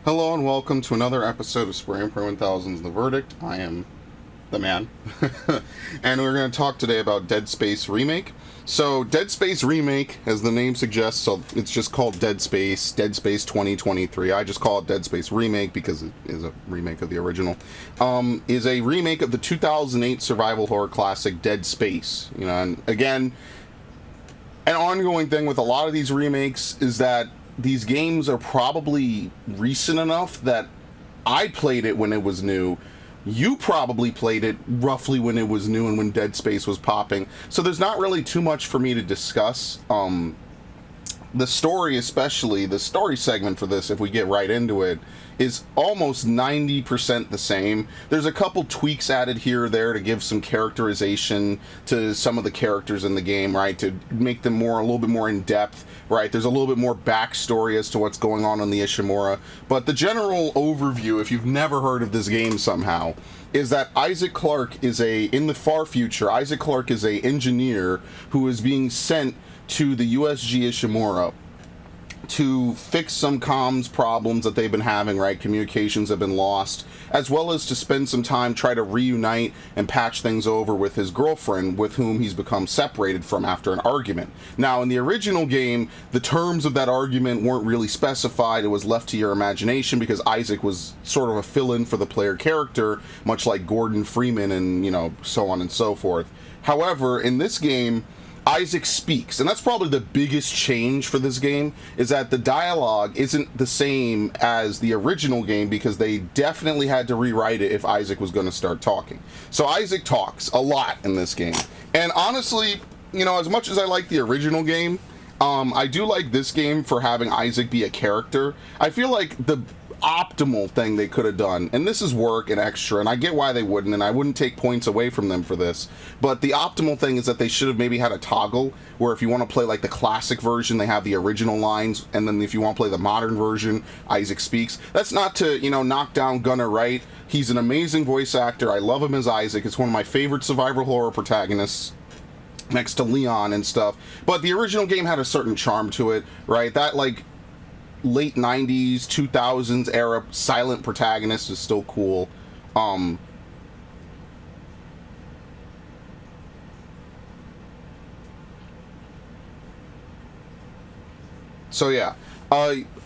Hello and welcome to another episode of Spray and Pro 1000's The Verdict. I am the man. And we're going to talk today about Dead Space Remake. So, Dead Space Remake, as the name suggests, so it's just called Dead Space 2023. I just call it Dead Space Remake because it is a remake of the original. Is a remake of the 2008 survival horror classic Dead Space. You know, and again, an ongoing thing with a lot of these remakes is that these games are probably recent enough that I played it when it was new. You probably played it roughly when it was new and when Dead Space was popping. So there's not really too much for me to discuss. The story, especially, the story segment for this, if we get right into it, is almost 90% the same. There's a couple tweaks added here or there to give some characterization to some of the characters in the game, right? To make them a little bit more in depth, right? There's a little bit more backstory as to what's going on the Ishimura. But the general overview, if you've never heard of this game somehow, is that Isaac Clarke is in the far future, Isaac Clarke is a engineer who is being sent to the USG Ishimura to fix some comms problems that they've been having, right? Communications have been lost, as well as to spend some time try to reunite and patch things over with his girlfriend, with whom he's become separated from after an argument. Now, in the original game, the terms of that argument weren't really specified. It was left to your imagination because Isaac was sort of a fill-in for the player character, much like Gordon Freeman and, so on and so forth. However, in this game, Isaac speaks, and that's probably the biggest change for this game, is that the dialogue isn't the same as the original game because they definitely had to rewrite it if Isaac was going to start talking. So Isaac talks a lot in this game, and honestly, as much as I like the original game, I do like this game for having Isaac be a character. I feel like the optimal thing they could have done, and this is work and extra, and I get why they wouldn't, and I wouldn't take points away from them for this, but the optimal thing is that they should have maybe had a toggle where if you want to play like the classic version, they have the original lines, and then if you want to play the modern version, Isaac speaks. That's not to, knock down Gunnar Wright. He's an amazing voice actor. I love him as Isaac. It's one of my favorite survival horror protagonists, next to Leon and stuff. But the original game had a certain charm to it, right? That, late 90s 2000s era silent protagonist is still cool. So yeah,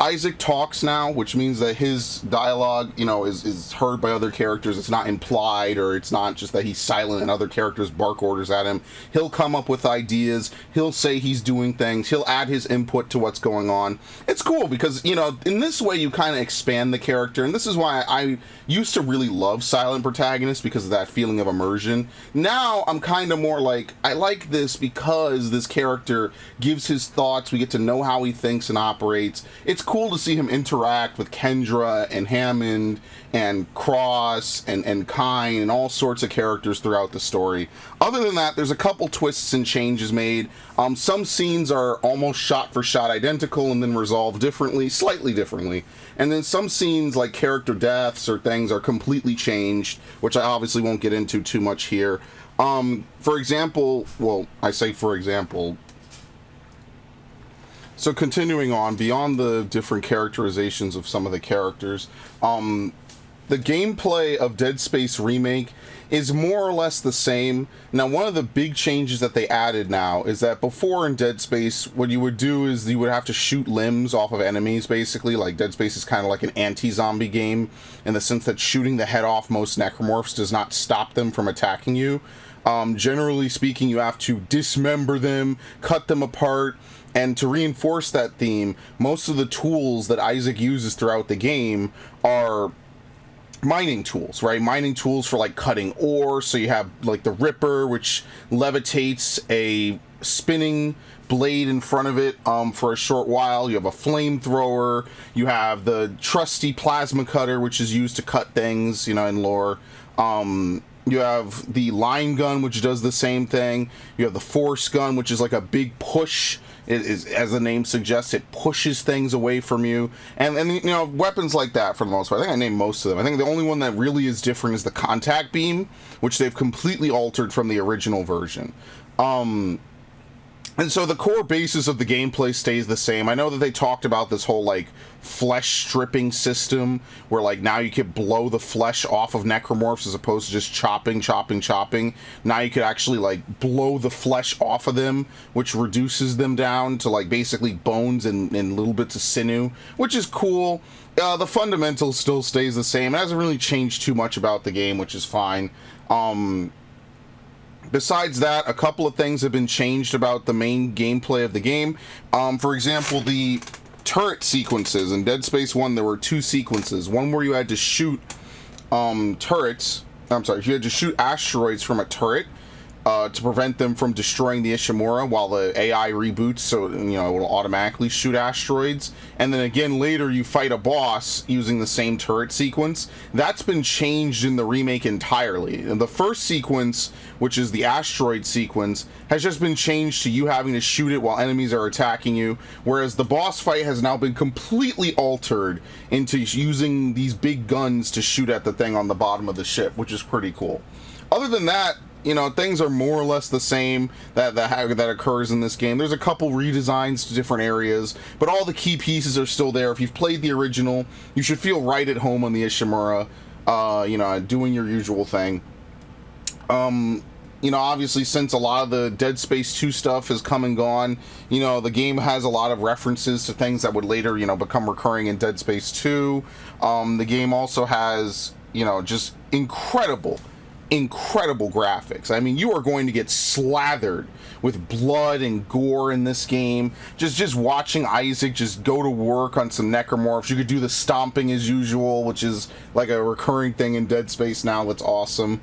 Isaac talks now, which means that his dialogue, is heard by other characters. It's not implied, or it's not just that he's silent and other characters bark orders at him. He'll come up with ideas. He'll say he's doing things. He'll add his input to what's going on. It's cool because, in this way you kind of expand the character, and this is why I used to really love silent protagonists because of that feeling of immersion. Now I'm kind of more like, I like this because this character gives his thoughts. We get to know how he thinks and operates. It's cool to see him interact with Kendra and Hammond and Cross and Kine and all sorts of characters throughout the story. Other than that, there's a couple twists and changes made. Some scenes are almost shot for shot identical and then resolved differently, slightly differently. And then some scenes, like character deaths or things, are completely changed, which I obviously won't get into too much here. For example, so continuing on, beyond the different characterizations of some of the characters, the gameplay of Dead Space Remake is more or less the same. Now, one of the big changes that they added now is that before in Dead Space, what you would do is you would have to shoot limbs off of enemies, basically. Like, Dead Space is kind of like an anti-zombie game in the sense that shooting the head off most necromorphs does not stop them from attacking you. Generally speaking, you have to dismember them, cut them apart. And to reinforce that theme, most of the tools that Isaac uses throughout the game are mining tools, right? Mining tools for cutting ore. So you have the Ripper, which levitates a spinning blade in front of it for a short while. You have a flamethrower. You have the trusty plasma cutter, which is used to cut things, in lore. You have the line gun, which does the same thing. You have the force gun, which is like a big push. It is, as the name suggests, it pushes things away from you. And weapons like that for the most part. I think I named most of them. I think the only one that really is different is the contact beam, which they've completely altered from the original version. And so the core basis of the gameplay stays the same. I know that they talked about this whole like flesh stripping system where like now you could blow the flesh off of necromorphs as opposed to just chopping. Now you could actually like blow the flesh off of them, which reduces them down to like basically bones and little bits of sinew, which is cool. The fundamental still stays the same. It hasn't really changed too much about the game, which is fine. Besides that, a couple of things have been changed about the main gameplay of the game. For example, the turret sequences. In Dead Space 1, there were two sequences. One where you had to shoot turrets. I'm sorry, you had to shoot asteroids from a turret to prevent them from destroying the Ishimura while the AI reboots, so you know it will automatically shoot asteroids. And then again later you fight a boss using the same turret sequence. That's been changed in the remake entirely. And the first sequence, which is the asteroid sequence, has just been changed to you having to shoot it while enemies are attacking you, whereas the boss fight has now been completely altered into using these big guns to shoot at the thing on the bottom of the ship, which is pretty cool. Other than that, you know, things are more or less the same that occurs in this game. There's a couple redesigns to different areas, but all the key pieces are still there. If you've played the original, you should feel right at home on the Ishimura, you know, doing your usual thing. You know, obviously, since a lot of the Dead Space 2 stuff has come and gone, you know, the game has a lot of references to things that would later, you know, become recurring in Dead Space 2. The game also has, you know, just incredible graphics. I mean, you are going to get slathered with blood and gore in this game. Just watching Isaac just go to work on some necromorphs. You could do the stomping as usual, which is like a recurring thing in Dead Space now. That's awesome.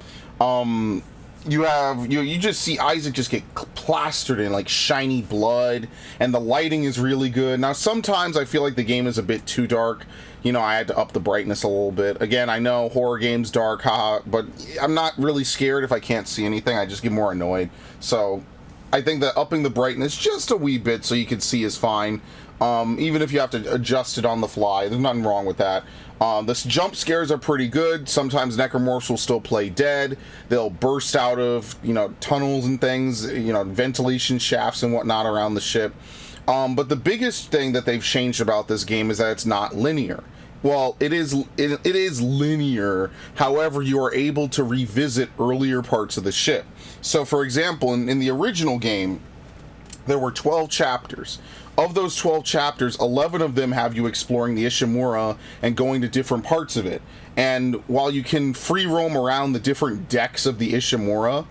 You just see Isaac just get plastered in like shiny blood, and the lighting is really good. Now sometimes I feel like the game is a bit too dark. You know, I had to up the brightness a little bit. Again, I know horror games dark, haha, but I'm not really scared if I can't see anything. I just get more annoyed. So I think that upping the brightness just a wee bit so you can see is fine. Even if you have to adjust it on the fly, there's nothing wrong with that. The jump scares are pretty good. Sometimes necromorphs will still play dead. They'll burst out of, you know, tunnels and things, you know, ventilation shafts and whatnot around the ship. But the biggest thing that they've changed about this game is that it's not linear. Well, it is linear. However, you are able to revisit earlier parts of the ship. So, for example, in the original game, there were 12 chapters. Of those 12 chapters, 11 of them have you exploring the Ishimura and going to different parts of it. And while you can free roam around the different decks of the Ishimura,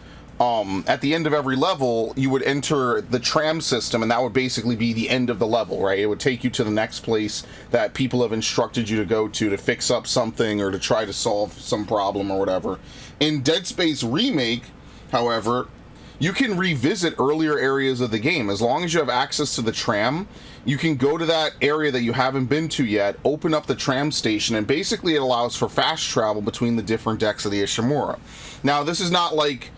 at the end of every level, you would enter the tram system, and that would basically be the end of the level, right? It would take you to the next place that people have instructed you to go to fix up something or to try to solve some problem or whatever. In Dead Space Remake, however, you can revisit earlier areas of the game. As long as you have access to the tram, you can go to that area that you haven't been to yet, open up the tram station, and basically it allows for fast travel between the different decks of the Ishimura. Now, this is not like...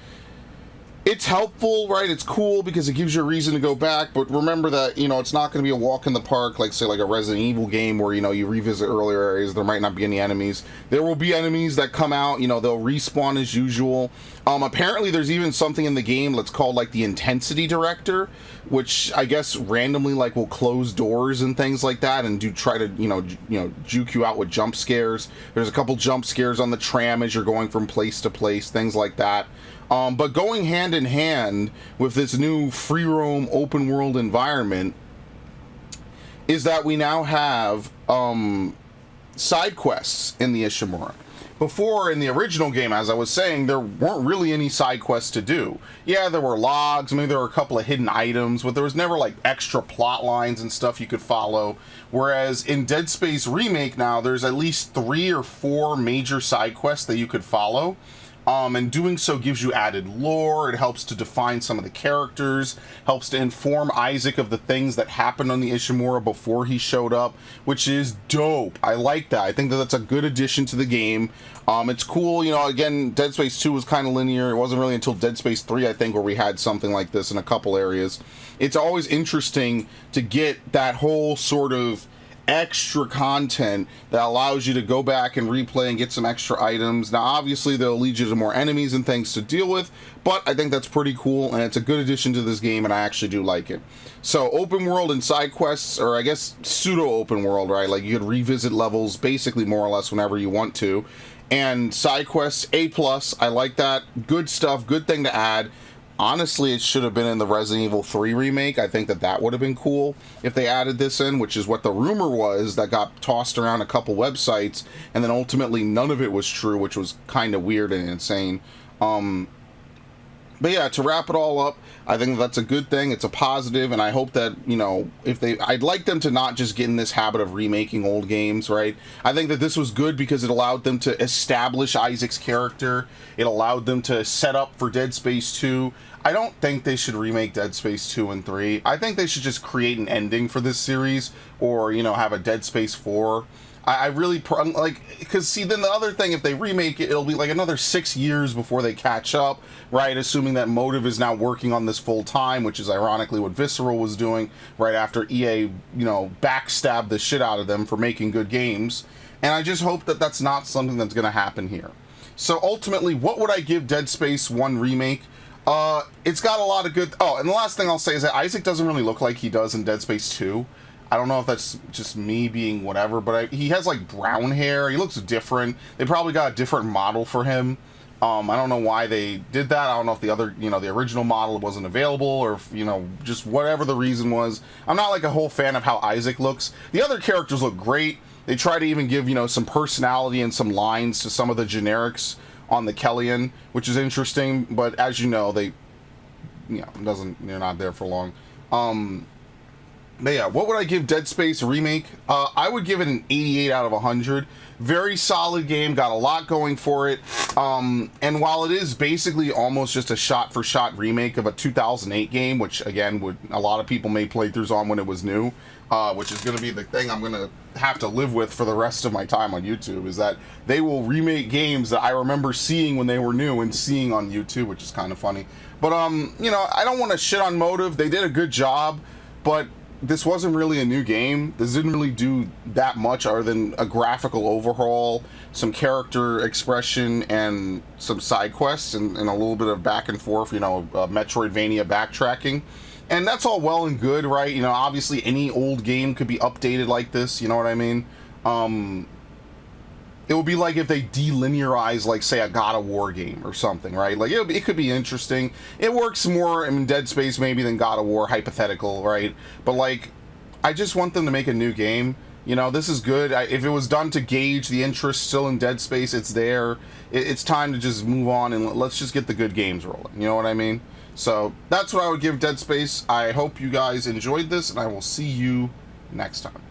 It's helpful, right? It's cool because it gives you a reason to go back, but remember that, you know, it's not going to be a walk in the park, like, say, like a Resident Evil game where, you know, you revisit earlier areas. There might not be any enemies. There will be enemies that come out, you know, they'll respawn as usual. Apparently there's even something in the game that's called, like, the Intensity Director, which I guess randomly, like, will close doors and things like that and try to, you know, juke you out with jump scares. There's a couple jump scares on the tram as you're going from place to place, things like that. But going hand in hand with this new free roam open world environment is that we now have side quests in the Ishimura. Before, in the original game, as I was saying, there weren't really any side quests to do. Yeah, there were logs, maybe there were a couple of hidden items, but there was never like extra plot lines and stuff you could follow. Whereas in Dead Space Remake now, there's at least 3 or 4 major side quests that you could follow. And doing so gives you added lore. It helps to define some of the characters, helps to inform Isaac of the things that happened on the Ishimura before he showed up, which is dope. I like that. I think that that's a good addition to the game. It's cool, you know, again, Dead Space 2 was kind of linear. It wasn't really until Dead Space 3, I think, where we had something like this in a couple areas. It's always interesting to get that whole sort of extra content that allows you to go back and replay and get some extra items. Now, obviously, they'll lead you to more enemies and things to deal with, but I think that's pretty cool, and it's a good addition to this game, and I actually do like it. So, open world and side quests, or I guess pseudo-open world, right? Like, you could revisit levels basically more or less whenever you want to. And side quests, A+, I like that. Good stuff, good thing to add. Honestly, it should have been in the Resident Evil 3 remake. I think that that would have been cool if they added this in, which is what the rumor was that got tossed around a couple websites, and then ultimately none of it was true, which was kind of weird and insane. But yeah, to wrap it all up, I think that's a good thing. It's a positive, and I hope that, you know, I'd like them to not just get in this habit of remaking old games, right? I think that this was good because it allowed them to establish Isaac's character. It allowed them to set up for Dead Space 2. I don't think they should remake Dead Space 2 and 3. I think they should just create an ending for this series, or, you know, have a Dead Space 4. I really, like, because, see, then the other thing, if they remake it, it'll be like another 6 years before they catch up, right? Assuming that Motive is now working on this full time, which is ironically what Visceral was doing right after EA, you know, backstabbed the shit out of them for making good games. And I just hope that that's not something that's going to happen here. So ultimately, what would I give Dead Space 1 Remake? It's got a lot of good... Oh, and the last thing I'll say is that Isaac doesn't really look like he does in Dead Space 2. I don't know if that's just me being whatever, but he has like brown hair. He looks different. They probably got a different model for him. I don't know why they did that. I don't know if the other, you know, the original model wasn't available, or if, you know, just whatever the reason was. I'm not like a whole fan of how Isaac looks. The other characters look great. They try to even give, you know, some personality and some lines to some of the generics on the Kellyan, which is interesting. But as you know, they're not there for long. But yeah, what would I give Dead Space Remake? I would give it an 88 out of 100. Very solid game, got a lot going for it. And while it is basically almost just a shot-for-shot remake of a 2008 game, which again, a lot of people made playthroughs on when it was new, which is going to be the thing I'm going to have to live with for the rest of my time on YouTube, is that they will remake games that I remember seeing when they were new and seeing on YouTube, which is kind of funny. But, you know, I don't want to shit on Motive. They did a good job, but this wasn't really a new game. This didn't really do that much other than a graphical overhaul, some character expression, and some side quests, and a little bit of back and forth, you know, Metroidvania backtracking. And that's all well and good, right? You know, obviously any old game could be updated like this, you know what I mean? It would be like if they delinearized, like, say, a God of War game or something, right? Like, it could be interesting. It works more in Dead Space maybe than God of War, hypothetical, right? But, like, I just want them to make a new game. You know, this is good. If it was done to gauge the interest still in Dead Space, it's there. It's time to just move on and let's just get the good games rolling. You know what I mean? So, that's what I would give Dead Space. I hope you guys enjoyed this, and I will see you next time.